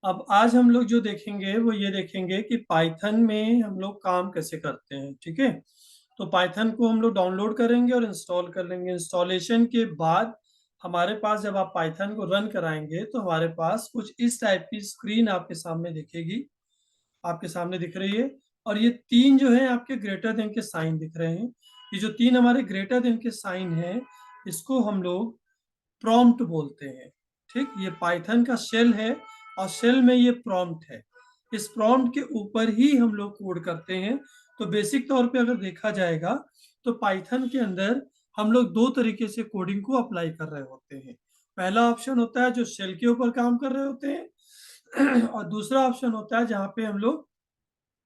अब आज हम लोग जो देखेंगे वो ये देखेंगे कि पाइथन में हम लोग काम कैसे करते हैं। ठीक है, तो पाइथन को हम लोग डाउनलोड करेंगे और इंस्टॉल कर लेंगे। इंस्टॉलेशन के बाद हमारे पास जब आप पाइथन को रन कराएंगे तो हमारे पास कुछ इस टाइप की स्क्रीन आपके सामने दिखेगी, आपके सामने दिख रही है। और ये तीन जो है आपके ग्रेटर देन के साइन दिख रहे हैं। ये जो तीन हमारे ग्रेटर देन के साइन हैं, इसको हम लोग प्रॉम्प्ट बोलते हैं। ठीक, ये पाइथन का शेल है और शेल में ये प्रॉम्प्ट है। इस प्रॉम्प्ट के ऊपर ही हम लोग कोड करते हैं। तो बेसिक तौर पे अगर देखा जाएगा तो पाइथन के अंदर हम लोग दो तरीके से कोडिंग को अप्लाई कर रहे होते हैं। पहला ऑप्शन होता है जो शेल के ऊपर काम कर रहे होते हैं और दूसरा ऑप्शन होता है जहाँ पे हम लोग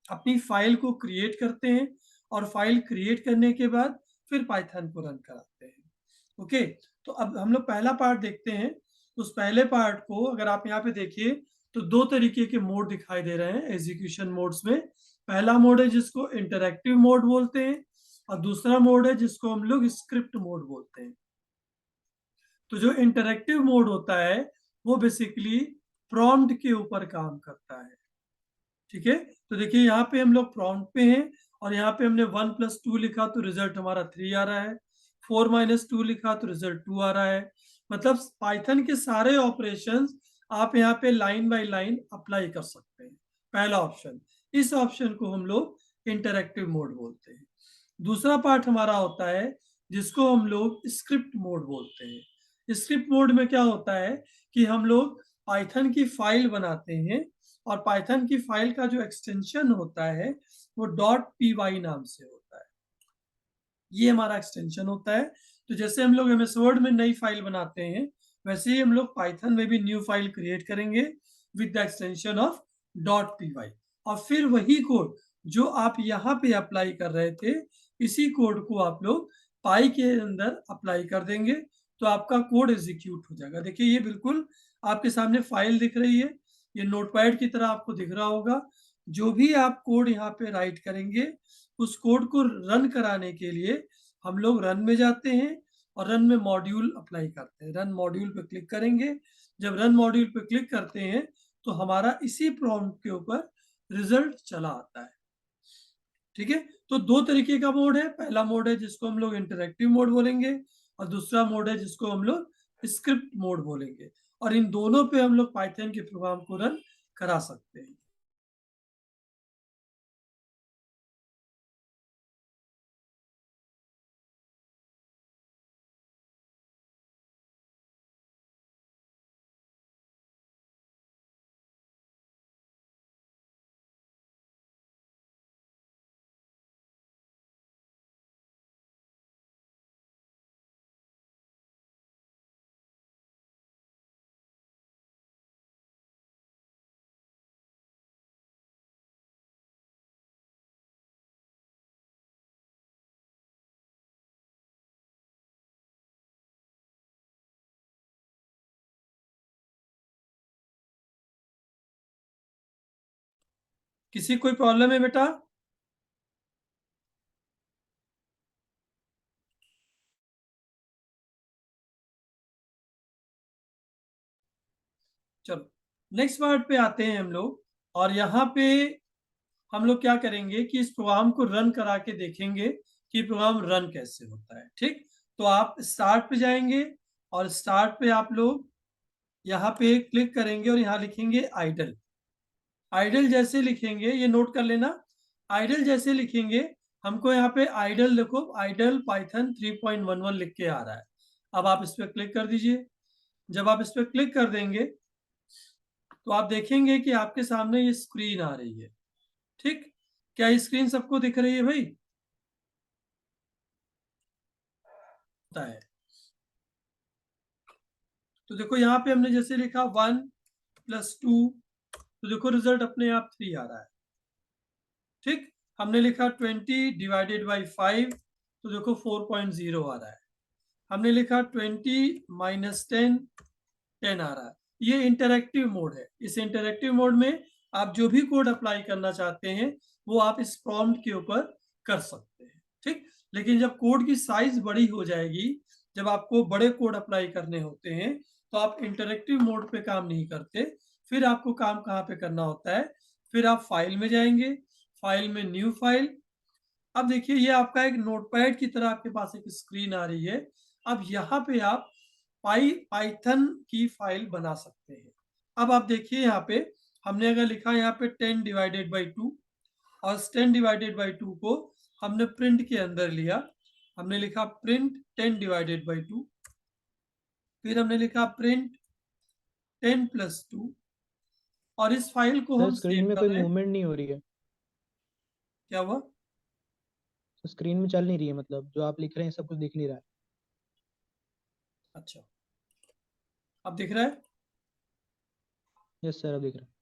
अपनी फाइल को क्रिएट करते हैं और फाइल क्रिएट करने के बाद फिर पाइथन को रन कराते हैं। ओके, तो अब हम लोग पहला पार्ट देखते हैं। उस पहले पार्ट को अगर आप यहाँ पे देखिए तो दो तरीके के मोड दिखाई दे रहे हैं एग्जीक्यूशन मोड्स में। पहला मोड है जिसको इंटरैक्टिव मोड बोलते हैं और दूसरा मोड है जिसको हम लोग स्क्रिप्ट मोड बोलते हैं। तो जो इंटरैक्टिव मोड होता है वो बेसिकली प्रॉम्प्ट के ऊपर काम करता है। ठीक है, तो देखिए यहाँ पे हम लोग प्रॉम्प्ट पे हैं और यहाँ पे हमने 1+2 लिखा तो रिजल्ट हमारा 3 आ रहा है। 4-2 लिखा तो रिजल्ट 2 आ रहा है। मतलब पाइथन के सारे ऑपरेशंस आप यहाँ पे लाइन बाय लाइन अप्लाई कर सकते हैं। पहला ऑप्शन, इस ऑप्शन को हम लोग इंटरैक्टिव मोड बोलते हैं। दूसरा पार्ट हमारा होता है जिसको हम लोग स्क्रिप्ट मोड बोलते हैं। स्क्रिप्ट मोड में क्या होता है कि हम लोग पाइथन की फाइल बनाते हैं और पाइथन की फाइल का जो एक्सटेंशन होता है वो .py नाम से होता है। ये हमारा एक्सटेंशन होता है। तो जैसे हम लोग एमएस वर्ड में नई फाइल बनाते हैं वैसे ही हम लोग पाइथन में भी न्यू फाइल क्रिएट करेंगे with the extension of .py। और फिर वही कोड जो आप यहाँ पे अप्लाई कर रहे थे इसी कोड को आप लोग पाई के अंदर अप्लाई कर देंगे तो आपका कोड एग्जीक्यूट हो जाएगा। देखिए ये बिल्कुल आपके सामने फाइल दिख रही है, ये नोटपैड की तरह आपको दिख रहा होगा। जो भी आप कोड यहाँ पे राइट करेंगे उस कोड को रन कराने के लिए हम लोग रन में जाते हैं और रन में मॉड्यूल अप्लाई करते हैं। रन मॉड्यूल पे क्लिक करेंगे। जब रन मॉड्यूल पे क्लिक करते हैं तो हमारा इसी प्रॉम्प्ट के ऊपर रिजल्ट चला आता है। ठीक है, तो दो तरीके का मोड है। पहला मोड है जिसको हम लोग इंटरैक्टिव मोड बोलेंगे और दूसरा मोड है जिसको हम लोग स्क्रिप्ट मोड बोलेंगे। और इन दोनों पे हम लोग पाइथन के प्रोग्राम को रन करा सकते हैं। किसी कोई प्रॉब्लम है बेटा? चलो नेक्स्ट पार्ट पे आते हैं हम लोग। और यहाँ पे हम लोग क्या करेंगे कि इस प्रोग्राम को रन करा के देखेंगे कि प्रोग्राम रन कैसे होता है। ठीक, तो आप स्टार्ट पे जाएंगे और स्टार्ट पे आप लोग यहाँ पे क्लिक करेंगे और यहाँ लिखेंगे आइडल। आइडल जैसे लिखेंगे, ये नोट कर लेना, आइडल जैसे लिखेंगे हमको यहाँ पे आइडल देखो, आइडल पाइथन 3.11 लिख के आ रहा है। अब आप इस पर क्लिक कर दीजिए। जब आप इस पर क्लिक कर देंगे तो आप देखेंगे कि आपके सामने ये स्क्रीन आ रही है। ठीक, क्या ये स्क्रीन सबको दिख रही है भाई? होता है। तो देखो यहाँ पे हमने जैसे लिखा 1+2 तो देखो रिजल्ट अपने आप 3 आ रहा है। ठीक, हमने लिखा 20/5 तो देखो 4.0 आ रहा है। हमने लिखा 20 - 10 आ रहा है। ये इंटरैक्टिव मोड है। इस इंटरैक्टिव मोड में आप जो भी कोड अप्लाई करना चाहते हैं वो आप इस प्रॉम्प्ट के ऊपर कर सकते हैं। ठीक, लेकिन जब कोड की साइज बड़ी हो जाएगी, जब आपको बड़े कोड अप्लाई करने होते हैं तो आप इंटरैक्टिव मोड पे काम नहीं करते, फिर आपको काम कहाँ पे करना होता है, फिर आप फाइल में जाएंगे, फाइल में न्यू फाइल। अब देखिए ये आपका एक नोटपैड की तरह आपके पास एक स्क्रीन आ रही है। अब यहाँ पे आप पाइथन की फाइल बना सकते हैं। अब आप देखिए यहाँ पे हमने अगर लिखा यहाँ पे 10 डिवाइडेड बाई 2 और 10 डिवाइडेड बाई 2 को हमने प्रिंट के अंदर लिया। हमने लिखा प्रिंट 10 डिवाइडेड बाई 2, फिर हमने लिखा प्रिंट 10 प्लस 2 और इस फाइल को सर हम स्क्रीन सेव में कर कोई रहे हैं। मूवमेंट नहीं हो रही है, क्या हुआ? तो स्क्रीन में चल नहीं रही है, मतलब जो आप लिख रहे हैं सब कुछ दिख नहीं रहा है। अच्छा, अब दिख रहा है? यस सर, अब दिख रहा है।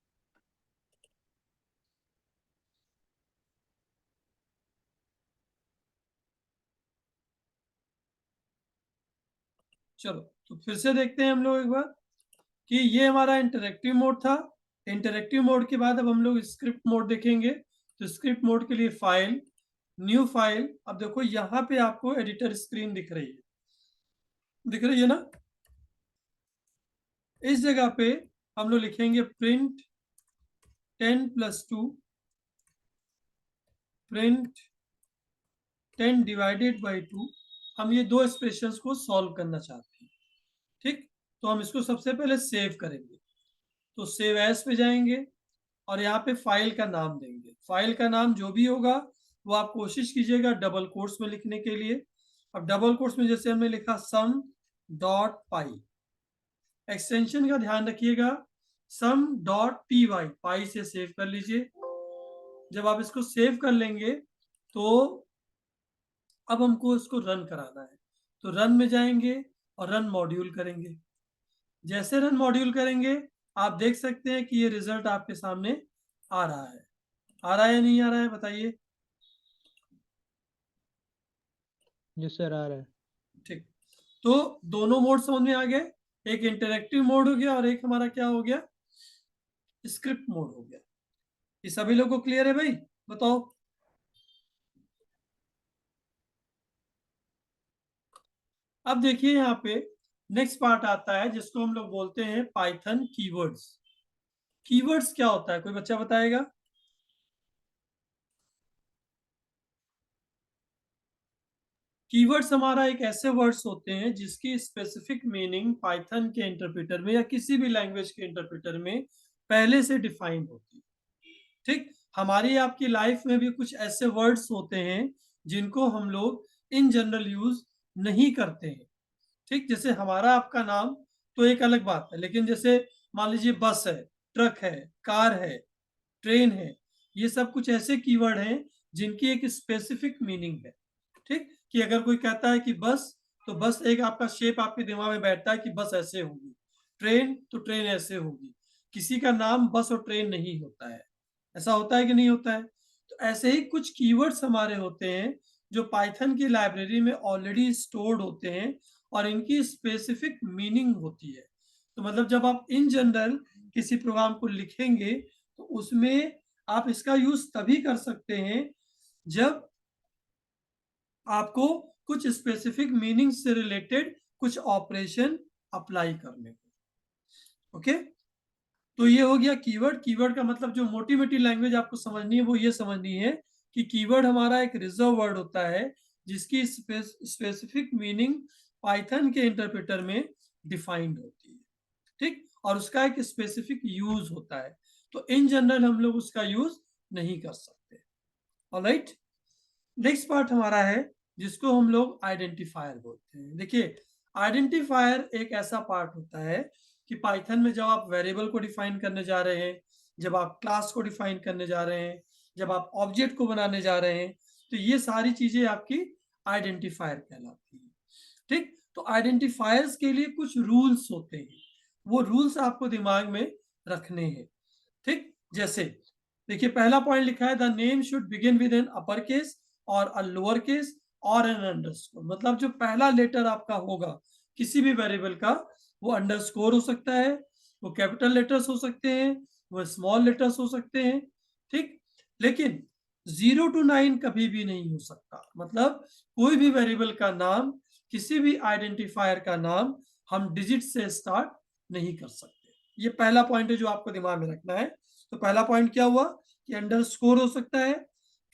चलो तो फिर से देखते हैं हम लोग एक बार कि ये हमारा इंटरेक्टिव मोड था। इंटरेक्टिव मोड के बाद अब हम लोग स्क्रिप्ट मोड देखेंगे। तो स्क्रिप्ट मोड के लिए फाइल, न्यू फाइल। अब देखो यहाँ पे आपको एडिटर स्क्रीन दिख रही है, दिख रही है ना? इस जगह पे हम लोग लिखेंगे print 10 plus 2, print 10 divided by 2। हम ये दो एक्सप्रेशंस को सॉल्व करना चाहते हैं। ठीक, तो हम इसको सबसे पहले सेव करेंगे। तो सेव एज पे जाएंगे और यहाँ पे फाइल का नाम देंगे। फाइल का नाम जो भी होगा वो आप कोशिश कीजिएगा डबल कोट्स में लिखने के लिए। अब डबल कोट्स में जैसे हमने लिखा सम डॉट पाई, एक्सटेंशन का ध्यान रखिएगा, सम डॉट पी वाई, पाई से सेव कर लीजिए। जब आप इसको सेव कर लेंगे तो अब हमको इसको रन कराना है। तो रन में जाएंगे और रन मॉड्यूल करेंगे। जैसे रन मॉड्यूल करेंगे आप देख सकते हैं कि ये रिजल्ट आपके सामने आ रहा है। आ रहा है या नहीं आ रहा है बताइए? यस सर, आ रहा है। ठीक, तो दोनों मोड समझ में आ गए। एक इंटरेक्टिव मोड हो गया और एक हमारा क्या हो गया, स्क्रिप्ट मोड हो गया। ये सभी लोगों को क्लियर है भाई? बताओ। अब देखिए यहाँ पे नेक्स्ट पार्ट आता है जिसको हम लोग बोलते हैं पाइथन कीवर्ड्स। कीवर्ड्स क्या होता है, कोई बच्चा बताएगा? कीवर्ड्स हमारा एक ऐसे वर्ड्स होते हैं जिसकी स्पेसिफिक मीनिंग पाइथन के इंटरप्रेटर में या किसी भी लैंग्वेज के इंटरप्रेटर में पहले से डिफाइंड होती है। ठीक, हमारी आपकी लाइफ में भी कुछ ऐसे वर्ड्स होते हैं जिनको हम लोग इन जनरल यूज नहीं करते हैं। ठीक, जैसे हमारा आपका नाम तो एक अलग बात है, लेकिन जैसे मान लीजिए बस है, ट्रक है, कार है, ट्रेन है, ये सब कुछ ऐसे कीवर्ड हैं जिनकी एक स्पेसिफिक मीनिंग है। ठीक, कि अगर कोई कहता है कि बस, तो बस एक आपका शेप आपके दिमाग में बैठता है कि बस ऐसे होगी। ट्रेन तो ट्रेन ऐसे होगी। किसी का नाम बस और ट्रेन नहीं होता है। ऐसा होता है कि नहीं होता है? तो ऐसे ही कुछ कीवर्ड्स हमारे होते हैं जो पाइथन की लाइब्रेरी में ऑलरेडी स्टोर्ड होते हैं और इनकी स्पेसिफिक मीनिंग होती है। तो मतलब जब आप इन जनरल किसी प्रोग्राम को लिखेंगे तो उसमें आप इसका यूज तभी कर सकते हैं जब आपको कुछ स्पेसिफिक मीनिंग से रिलेटेड कुछ ऑपरेशन अप्लाई करने को। ओके, तो ये हो गया कीवर्ड। कीवर्ड का मतलब जो मोटी मोटी लैंग्वेज आपको समझनी है वो ये समझनी है कि कीवर्ड हमारा एक रिजर्व वर्ड होता है जिसकी स्पेसिफिक मीनिंग पाइथन के इंटरप्रेटर में डिफाइंड होती है। ठीक, और उसका एक स्पेसिफिक यूज होता है। तो इन जनरल हम लोग उसका यूज नहीं कर सकते। ऑलराइट, नेक्स्ट पार्ट हमारा है जिसको हम लोग आइडेंटिफायर बोलते हैं। देखिए, आइडेंटिफायर एक ऐसा पार्ट होता है कि पाइथन में जब आप वेरिएबल को डिफाइन करने जा रहे हैं, जब आप क्लास को डिफाइन करने जा रहे हैं, जब आप ऑब्जेक्ट को बनाने जा रहे हैं, तो ये सारी चीजें आपकी आइडेंटिफायर कहलाती है। ठीक, तो आइडेंटिफायर्स के लिए कुछ रूल्स होते हैं, वो रूल्स आपको दिमाग में रखने हैं। ठीक, जैसे देखिए पहला पॉइंट लिखा है the name should begin with an upper case और अ लोअर केस और एन अंडरस्कोर। मतलब जो पहला लेटर आपका होगा किसी भी वेरिएबल का, वो अंडरस्कोर हो सकता है, वो कैपिटल लेटर्स हो सकते हैं, वो स्मॉल लेटर्स हो सकते हैं। ठीक, लेकिन 0 to 9 कभी भी नहीं हो सकता। मतलब कोई भी वेरिएबल का नाम, किसी भी आइडेंटिफायर का नाम हम डिजिट से स्टार्ट नहीं कर सकते। ये पहला पॉइंट है जो आपको दिमाग में रखना है। तो पहला पॉइंट क्या हुआ कि अंडरस्कोर हो सकता है,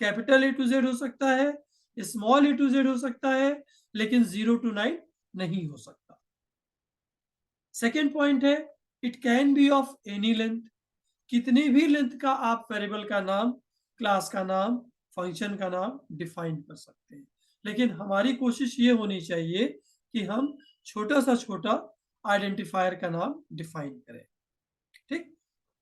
कैपिटल ए टू जेड हो सकता है, स्मॉल ए टू जेड हो सकता है, लेकिन 0 to 9 नहीं हो सकता। सेकेंड पॉइंट है it can be of any length, कितनी भी लेंथ का आप वेरिएबल का नाम, क्लास का नाम, फंक्शन का नाम डिफाइन कर सकते हैं, लेकिन हमारी कोशिश ये होनी चाहिए कि हम छोटा सा छोटा आइडेंटिफायर का नाम डिफाइन करें। ठीक,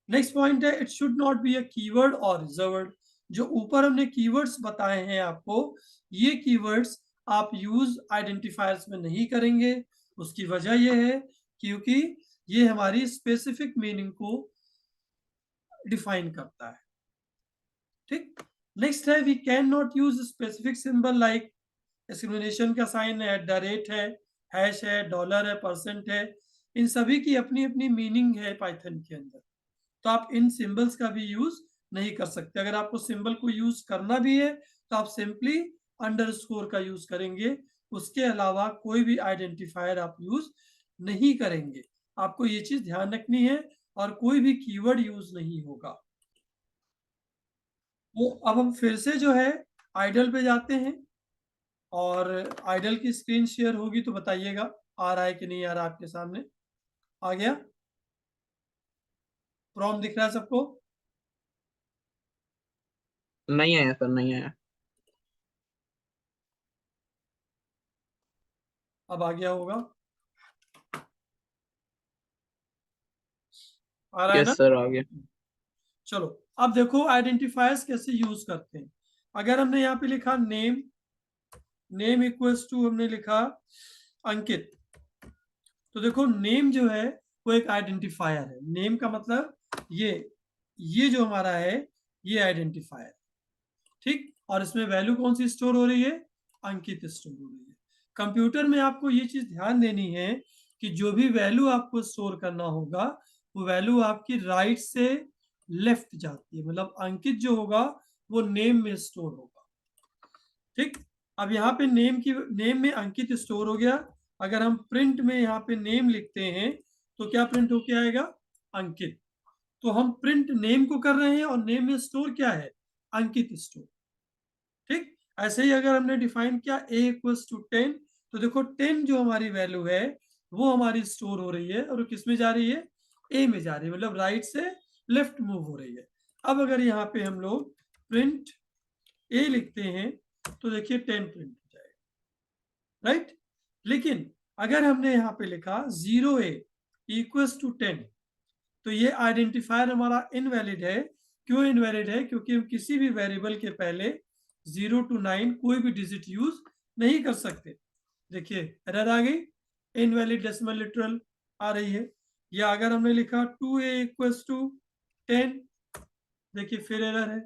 नेक्स्ट पॉइंट है it should not be a keyword और रिजर्व्ड। जो ऊपर हमने कीवर्ड्स बताए हैं आपको, ये कीवर्ड्स आप यूज आइडेंटिफायर्स में नहीं करेंगे। उसकी वजह यह है क्योंकि ये हमारी स्पेसिफिक मीनिंग को डिफाइन करता है। ठीक, नेक्स्ट है we can not use specific symbol like exclamation का साइन है, @ है, हैश है, डॉलर है, परसेंट है। इन सभी की अपनी अपनी मीनिंग है पाइथन के अंदर, तो आप इन सिंबल्स का भी यूज नहीं कर सकते। अगर आपको सिंबल को यूज करना भी है तो आप सिंपली अंडरस्कोर का यूज करेंगे, उसके अलावा कोई भी आइडेंटिफायर आप यूज नहीं करेंगे। आपको ये चीज ध्यान रखनी है, और कोई भी कीवर्ड यूज नहीं होगा। वो अब हम फिर से जो है आइडल पे जाते हैं, और आइडल की स्क्रीन शेयर होगी तो बताइएगा आ रहा है कि नहीं आ रहा आपके सामने। आ गया? प्रॉम्प्ट दिख रहा है सबको? नहीं आया सर, नहीं आया। अब आ गया होगा, आ रहा है ना? यस सर, आ गया। चलो अब देखो आइडेंटिफायर्स कैसे यूज करते हैं। अगर हमने यहाँ पे लिखा नेम, नेम इक्वल्स टू हमने लिखा अंकित, तो देखो नेम जो है वो एक आइडेंटिफायर है। नेम का मतलब ये जो हमारा है ये आइडेंटिफायर, ठीक, और इसमें वैल्यू कौन सी स्टोर हो रही है? अंकित स्टोर हो रही है। कंप्यूटर में आपको ये चीज ध्यान देनी है कि जो भी वैल्यू आपको स्टोर करना होगा वो वैल्यू आपकी राइट से लेफ्ट जाती है, मतलब अंकित जो होगा वो नेम में स्टोर होगा। ठीक, अब यहाँ पे नेम में अंकित स्टोर हो गया। अगर हम प्रिंट में यहाँ पे नेम लिखते हैं तो क्या प्रिंट होके आएगा? अंकित। तो हम प्रिंट नेम को कर रहे हैं और नेम में स्टोर क्या है? अंकित स्टोर। ठीक, ऐसे ही अगर हमने डिफाइन किया a इक्वल्स टू 10, तो देखो 10 जो हमारी वैल्यू है वो हमारी स्टोर हो रही है, और वो किस में जा रही है? a में जा रही है, मतलब राइट से लेफ्ट मूव हो रही है। अब अगर यहाँ पे हम लोग प्रिंट a लिखते हैं तो देखिए 10 प्रिंट हो जाएगा, राइट। लेकिन अगर हमने यहाँ पे लिखा 0a इक्वल्स टू 10, तो ये आइडेंटिफायर हमारा इनवैलिड है। क्यों इनवैलिड है? क्योंकि हम किसी भी वेरिएबल के पहले 0 to 9 कोई भी डिजिट यूज नहीं कर सकते। देखिए एरर आ गई, इनवैलिड डेसिमल लिटरल आ रही है। या अगर हमने लिखा 2a इक्वल्स टू 10, देखिए फिर एरर है।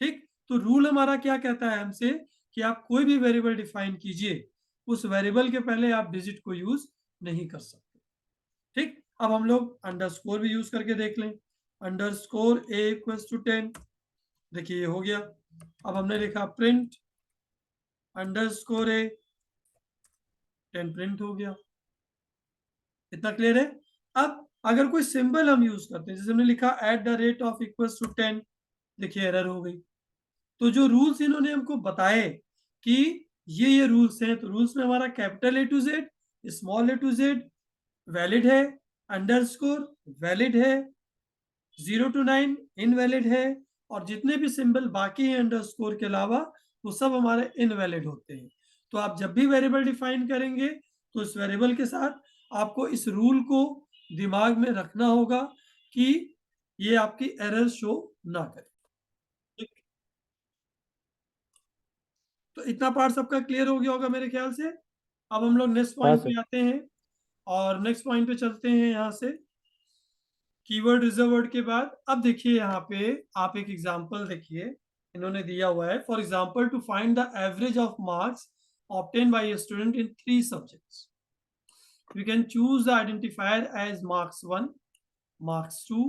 ठीक, तो रूल हमारा क्या कहता है हमसे कि आप कोई भी वेरिएबल डिफाइन कीजिए, उस वेरिएबल के पहले आप डिजिट को यूज नहीं कर सकते। ठीक, अब हम लोग अंडरस्कोर भी यूज करके देख लें। अंडरस्कोर a इक्वल्स टू 10, देखिए ये हो गया। अब हमने लिखा प्रिंट अंडरस्कोर a, 10 प्रिंट हो गया। इतना क्लियर है? अब अगर कोई सिंबल हम यूज करते हैं, जैसे हमने लिखा @ इक्वल्स टू 10, देखिए एरर हो गई। तो जो रूल्स इन्होंने हमको बताए कि ये रूल्स हैं, तो रूल्स में हमारा capital A to Z, small A to Z valid है, अंडरस्कोर वैलिड है, 0 to 9 इनवैलिड है, और जितने भी सिंबल बाकी हैं अंडरस्कोर के अलावा वो सब हमारे इनवैलिड होते हैं। तो आप जब भी वेरिएबल डिफाइन करेंगे तो इस वेरिएबल के साथ आपको इस रूल को दिमाग में रखना होगा कि ये आपकी एरर शो ना करे। तो इतना पार्ट सबका क्लियर हो गया होगा मेरे ख्याल से। अब हम लोग नेक्स्ट हाँ पॉइंट सर। पे आते हैं, और नेक्स्ट पॉइंट पे चलते हैं यहाँ से कीवर्ड रिजर्व वर्ड के बाद। अब देखिए यहाँ पे आप एक एग्जांपल देखिए, इन्होंने दिया हुआ है for example to find the average of marks obtained by a student in 3 subjects. You can choose the identifier as marks 1, marks 2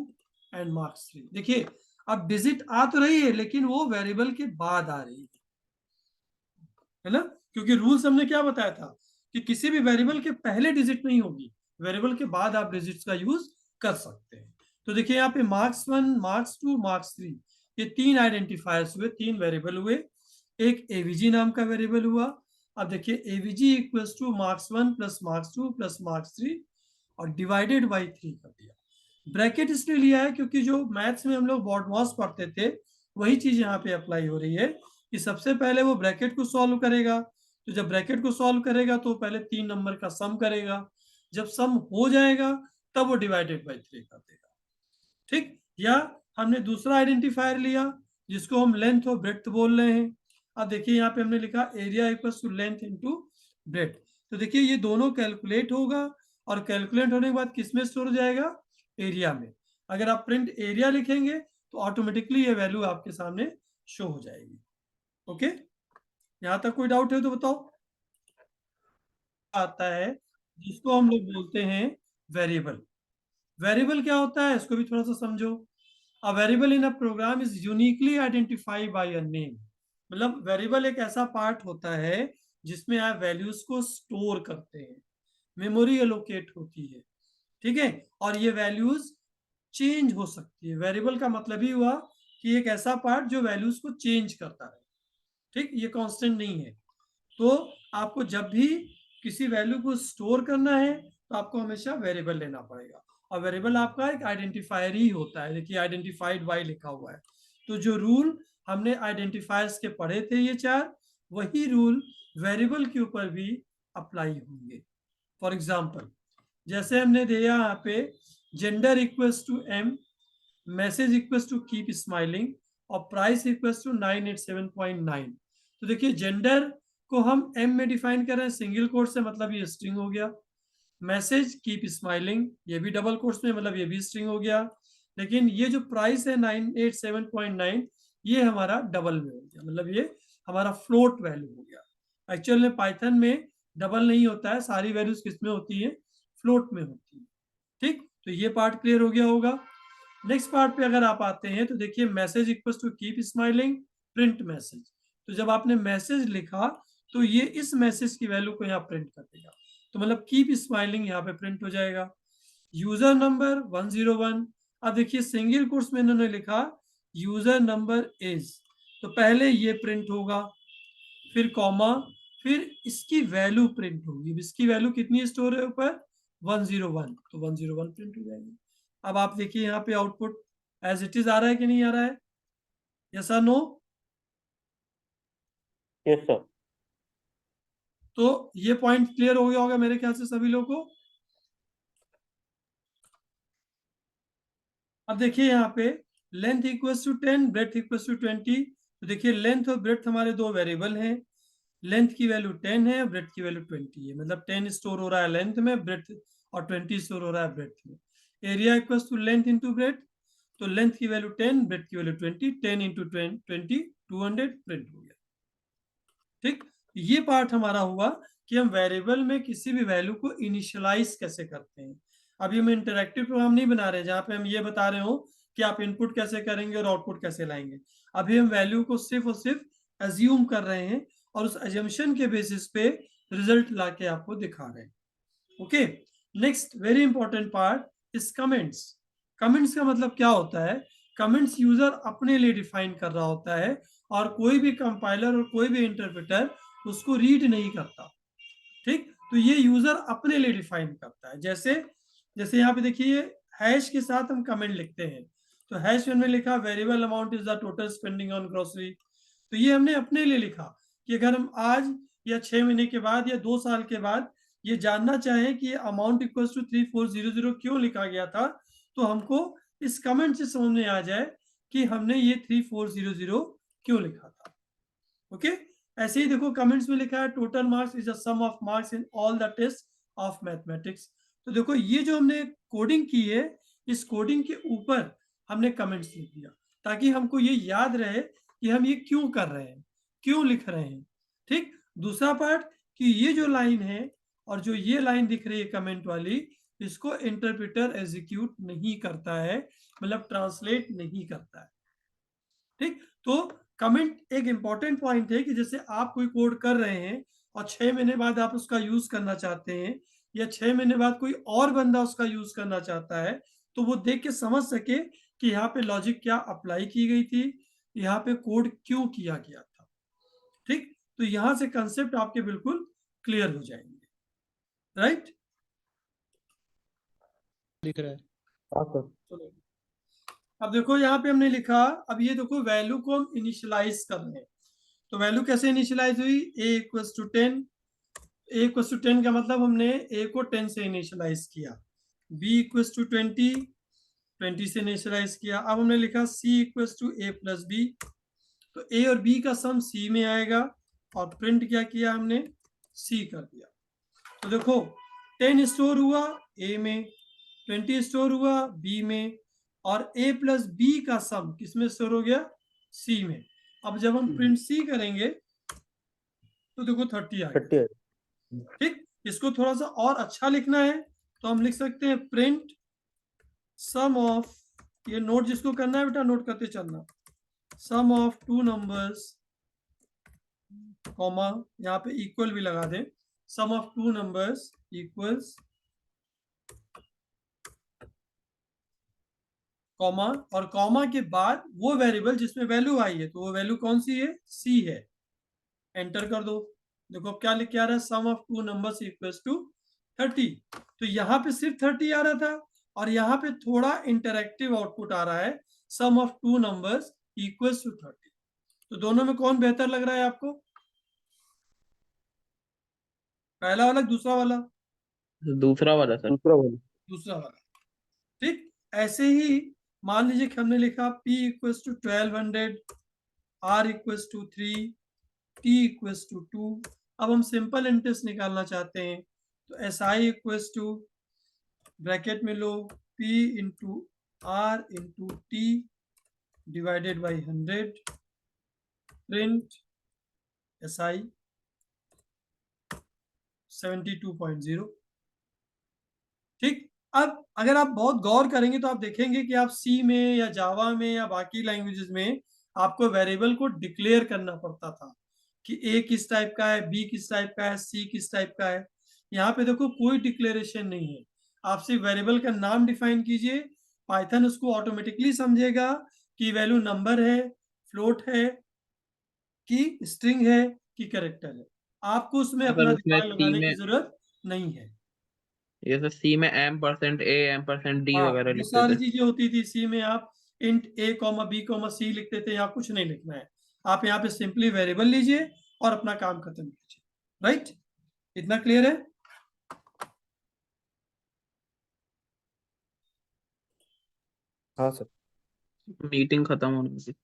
and marks 3. देखिए अब डिजिट आ तो रही है लेकिन वो वेरिएबल के बाद आ रही है ना, क्योंकि रूल्स हमने क्या बताया था कि किसी भी वेरिएबल के पहले डिजिट नहीं होगी, वेरिएबल के बाद आप डिजिट्स का यूज कर सकते हैं। तो देखिए यहाँ पे मार्क्स 1, मार्क्स 2, मार्क्स 3 ये 3 आइडेंटिफायर्स हुए, 3 वेरिएबल हुए, एक एवीजी नाम का वेरिएबल हुआ। अब देखिए AVG equals to marks 1 plus marks 2 plus marks 3 और डिवाइडेड बाई 3 कर दिया। ब्रैकेट इसलिए लिया है क्योंकि जो मैथ्स में हम लोग बॉडमॉस पढ़ते थे वही चीज यहाँ पे अप्लाई हो रही है कि सबसे पहले वो ब्रैकेट को सॉल्व करेगा। तो जब ब्रैकेट को सॉल्व करेगा तो पहले 3 नंबर का सम करेगा, जब सम हो जाएगा तब वो डिवाइडेड बाई 3 कर देगा। ठीक, या हमने दूसरा आइडेंटिफायर लिया जिसको हम लेंथ और ब्रेड्थ बोल रहे हैं। अब देखिए यहाँ पे हमने लिखा area equals to length into breadth. तो देखिए ये दोनों कैलकुलेट होगा और कैलकुलेट होने के बाद किस में स्टोर हो जाएगा, एरिया में। अगर आप प्रिंट एरिया लिखेंगे तो ऑटोमेटिकली ये वैल्यू आपके सामने शो हो जाएगी। ओके, यहाँ तक कोई डाउट है तो बताओ। आता है जिसको हम लोग बोलते हैं वेरिएबल। वेरिएबल क्या होता है इसको भी थोड़ा सा समझो। A variable in a program is uniquely identified by a name. मतलब वेरिएबल एक ऐसा पार्ट होता है जिसमें आप वैल्यूज को स्टोर करते हैं, मेमोरी एलोकेट होती है, ठीक है, और ये वैल्यूज चेंज हो सकती है। वेरिएबल का मतलब ही हुआ कि एक ऐसा पार्ट जो वैल्यूज को चेंज करता है, ठीक, ये कांस्टेंट नहीं है। तो आपको जब भी किसी वैल्यू को स्टोर करना है तो आपको हमेशा वेरिएबल लेना पड़ेगा, और वेरिएबल आपका एक आइडेंटिफायर ही होता है। देखिए आइडेंटिफाइड बाय लिखा हुआ है। तो जो रूल हमने आइडेंटिफायर्स के पढ़े थे ये 4, वही रूल वेरिएबल के ऊपर भी अप्लाई होंगे। फॉर एग्जाम्पल जैसे हमने दिया यहाँ पे gender equals to M, message equals to keep smiling और प्राइस इक्वल्स टू 987.9। तो देखिए जेंडर को हम एम में डिफाइन कर रहे हैं सिंगल कोट से, मतलब ये स्ट्रिंग हो गया। मैसेज कीप स्माइलिंग ये भी डबल कोट्स में, मतलब ये भी स्ट्रिंग हो गया। लेकिन ये जो प्राइस है 987.9 ये हमारा डबल में हो गया, मतलब ये हमारा फ्लोट वैल्यू हो गया। एक्चुअल में पाइथन में डबल नहीं होता है, सारी वैल्यूज किस में होती है, फ्लोट में होती है। ठीक, तो ये पार्ट क्लियर हो गया होगा। नेक्स्ट पार्ट पे अगर आप आते हैं तो देखिए message equals to keep smiling print message. तो जब आपने मैसेज लिखा तो ये इस मैसेज की वैल्यू को यहाँ प्रिंट कर देगा, तो मतलब कीप स्माइलिंग यहाँ पे प्रिंट हो जाएगा। User number 101। अब देखिए सिंगल कोट्स में इन्होंने लिखा यूजर नंबर इज, तो पहले ये प्रिंट होगा, फिर कॉमा, फिर इसकी वैल्यू प्रिंट होगी। इसकी वैल्यू कितनी स्टोर है ऊपर, 101, तो 101 प्रिंट हो जाएगी। अब आप देखिए यहाँ पे आउटपुट एज इट इज आ रहा है कि नहीं आ रहा है, यस और नो। Yes sir. तो ये पॉइंट क्लियर हो गया होगा मेरे ख्याल से सभी लोगों को। अब देखिए यहाँ पे length equals to 10, breadth equals to 20। तो देखिए लेंथ और ब्रेथ हमारे दो वेरिएबल हैं। लेंथ की वैल्यू 10 है, ब्रेथ की वैल्यू 20 है, मतलब 10 स्टोर हो रहा है लेंथ में, ब्रेथ और 20 स्टोर हो रहा है ब्रेथ में। Area equals to length into breadth, तो लेंथ की वैल्यू 10, ब्रेथ की वैल्यू 20, 10 इंटू 20 200 प्रिंट हो गया। ठीक, ये पार्ट हमारा हुआ कि हम वेरिएबल में किसी भी वैल्यू को इनिशियलाइज कैसे करते हैं। अभी हम इंटरैक्टिव प्रोग्राम नहीं बना रहे जहाँ पे हम ये बता रहे हो कि आप इनपुट कैसे करेंगे और आउटपुट कैसे लाएंगे। अभी हम वैल्यू को सिर्फ और सिर्फ एज्यूम कर रहे हैं और उस एजम्पशन के बेसिस पे रिजल्ट ला के आपको दिखा रहे हैं। Okay, next very important part is comments. Comments का मतलब क्या होता है, कमेंट्स यूजर अपने लिए डिफाइन कर रहा होता है और कोई भी कंपाइलर और कोई भी इंटरप्रेटर उसको रीड नहीं करता। ठीक, तो ये यूजर अपने लिए डिफाइन करता है। जैसे जैसे यहाँ पे देखिए हैश के साथ हम कमेंट लिखते हैं, तो हैश में लिखा variable amount is the total spending on grocery. तो ये हमने अपने लिए लिखा कि अगर हम आज या 6 महीने के बाद या 2 साल के बाद ये जानना चाहें कि अमाउंट इक्वल्स टू 3400 क्यों लिखा गया था, तो हमको इस कमेंट से समझ में आ जाए कि हमने ये 3400 क्यों लिखा था। ओके, ऐसे ही देखो कमेंट्स में लिखा है total marks is the sum of marks in all the test of mathematics. तो देखो ये जो हमने कोडिंग की है, इस कोडिंग के ऊपर हमने कमेंट्स लिख दिया ताकि हमको ये याद रहे कि हम ये क्यों कर रहे हैं, क्यों लिख रहे हैं। ठीक, दूसरा पार्ट कि ये जो लाइन है और जो ये लाइन दिख रही है कमेंट वाली, इसको इंटरप्रेटर एग्जीक्यूट नहीं करता है, मतलब ट्रांसलेट नहीं करता है। ठीक, तो कमेंट एक इंपॉर्टेंट पॉइंट है कि जैसे आप कोई कोड कर रहे हैं और 6 महीने बाद आप उसका यूज करना चाहते हैं या 6 महीने बाद कोई और बंदा उसका यूज करना चाहता है, तो वो देख के समझ सके कि यहाँ पे लॉजिक क्या अप्लाई की गई थी, यहाँ पे कोड क्यों किया गया था। ठीक, तो यहां से कंसेप्ट आपके बिल्कुल क्लियर हो जाएंगे, राइट। दिख रहा है। हाँ सर। चलो अब देखो यहाँ पे हमने लिखा, अब ये देखो वैल्यू को हम इनिशियलाइज कर रहे हैं। तो वैल्यू कैसे इनिशियलाइज हुई, a equals to 10, a equals to 10 का मतलब हमने a को 10 से इनिशियलाइज किया, b इक्वल्स टू 20, 20 से इनिशियलाइज किया। अब हमने लिखा c equals to a plus b, तो a और b का सम c में आएगा और प्रिंट क्या किया हमने, c कर दिया। तो देखो 10 स्टोर हुआ a में, 20 स्टोर हुआ b में, और a प्लस b का सम किसमें स्टोर हो गया, c में। अब जब हम प्रिंट c करेंगे तो देखो 30 आ गया। 30 है। ठीक, इसको थोड़ा सा और अच्छा लिखना है तो हम लिख सकते हैं प्रिंट सम ऑफ, ये नोट जिसको करना है बेटा नोट करते चलना, sum of two numbers, comma यहाँ पे इक्वल भी लगा दें, sum of two numbers equals comma, और कॉमा के बाद वो वेरिएबल जिसमें वैल्यू आई है, तो वो वैल्यू कौन सी है, सी है। एंटर कर दो। देखो अब क्या लिख के आ रहा है, sum of two numbers equals to 30। तो यहाँ पे सिर्फ 30 आ रहा था और यहाँ पे थोड़ा इंटरैक्टिव आउटपुट आ रहा है, sum of two numbers equals to 30। तो दोनों में कौन बेहतर लग रहा है आपको, पहला वाला दूसरा वाला, दूसरा वाला सर। दूसरा वाला। दूसरा वाला। ठीक, ऐसे ही मान लीजिए कि हमने लिखा p equals to 1200, r equals to 3, t equals to 2। अब हम सिंपल इंटरेस्ट निकालना चाहते हैं तो S I equals to bracket में लो p into R into T divided by 100, print S I 72.0। ठीक, अब अगर आप बहुत गौर करेंगे तो आप देखेंगे कि आप सी में या जावा में या बाकी लैंग्वेजेस में आपको वेरिएबल को डिक्लेयर करना पड़ता था कि ए किस टाइप का है, बी किस टाइप का है, सी किस टाइप का है। यहाँ पे देखो कोई डिक्लेरेशन नहीं है, आप सिर्फ वेरिएबल का नाम डिफाइन कीजिए, पाइथन उसको ऑटोमेटिकली समझेगा कि वैल्यू नंबर है, फ्लोट है, कि स्ट्रिंग है, कि कैरेक्टर है। आपको उसमें अगर अपना उसमें दिमाग सी लगाने में की जरूरत नहीं है। जैसे सी में m% a m% d हाँ, वगैरह ये लिखते सारी थे। चीजें होती थी सी में, आप int a comma b comma c लिखते थे, यहाँ कुछ नहीं लिखना है। आप यहाँ पे सिंपली वेरिएबल लीजिए और अपना काम खत्म कीजिए, राइट। इतना क्लियर है। हाँ सर। मीटिंग खत्म होने की।